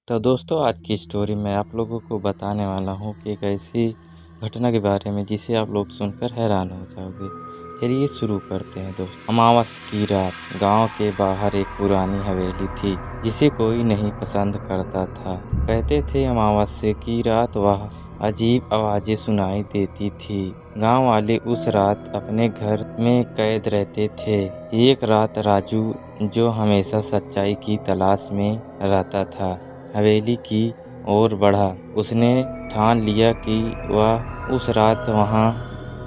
तो दोस्तों, आज की स्टोरी में आप लोगों को बताने वाला हूँ कि एक ऐसी घटना के बारे में जिसे आप लोग सुनकर हैरान हो जाओगे। चलिए शुरू करते हैं दोस्त। अमावस की रात गांव के बाहर एक पुरानी हवेली थी जिसे कोई नहीं पसंद करता था। कहते थे अमावस्या की रात वह अजीब आवाजें सुनाई देती थी। गांव वाले उस रात अपने घर में कैद रहते थे। एक रात राजू, जो हमेशा सच्चाई की तलाश में रहता था, हवेली की ओर बढ़ा। उसने ठान लिया कि वह उस रात वहां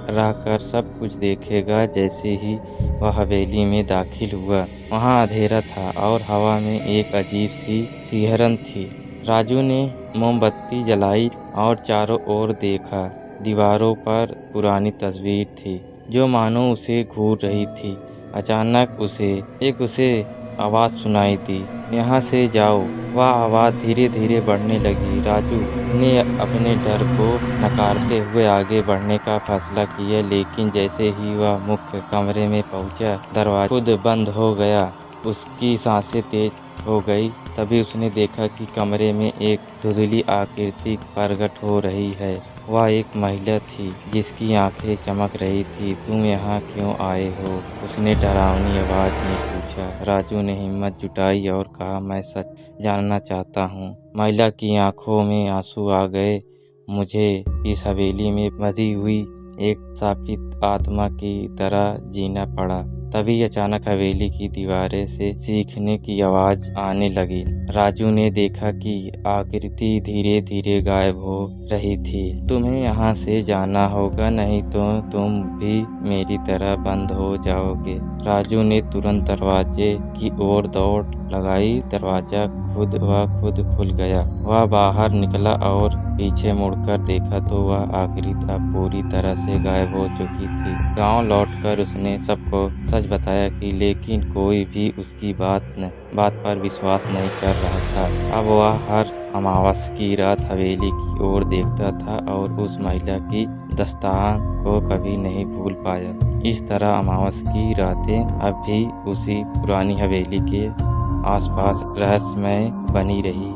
रहकर सब कुछ देखेगा। जैसे ही वह हवेली में दाखिल हुआ, वहां अंधेरा था और हवा में एक अजीब सी सिहरन थी। राजू ने मोमबत्ती जलाई और चारों ओर देखा। दीवारों पर पुरानी तस्वीर थी जो मानो उसे घूर रही थी। अचानक उसे आवाज़ सुनाई दी, यहाँ से जाओ। वह आवाज़ धीरे धीरे बढ़ने लगी। राजू ने अपने डर को नकारते हुए आगे बढ़ने का फैसला किया, लेकिन जैसे ही वह मुख्य कमरे में पहुंचा, दरवाजा खुद बंद हो गया। उसकी सांसें तेज हो गई। तभी उसने देखा कि कमरे में एक धुंधली आकृति प्रकट हो रही है। वह एक महिला थी जिसकी आंखें चमक रही थी। तुम यहाँ क्यों आए हो? उसने डरावनी आवाज में पूछा। राजू ने हिम्मत जुटाई और कहा, मैं सच जानना चाहता हूँ। महिला की आंखों में आंसू आ गए। मुझे इस हवेली में बंधी हुई एक शापित आत्मा की तरह जीना पड़ा। तभी अचानक हवेली की दीवारें से चीखने की आवाज आने लगी। राजू ने देखा कि आकृति धीरे धीरे गायब हो रही थी। तुम्हें यहाँ से जाना होगा, नहीं तो तुम भी मेरी तरह बंद हो जाओगे। राजू ने तुरंत दरवाजे की ओर दौड़ लगाई। दरवाजा खुद खुल गया। वह बाहर निकला और पीछे मुड़कर देखा तो वह आकृति अब पूरी तरह से गायब हो चुकी थी। गांव लौटकर उसने सबको सच बताया कि लेकिन कोई भी उसकी बात पर विश्वास नहीं कर रहा था। अब वह हर अमावस्या की रात हवेली की ओर देखता था और उस महिला की दास्तान को कभी नहीं भूल पाया। इस तरह अमावस्या की रातें अब भी उसी पुरानी हवेली के आसपास रहस्यमय बनी रही।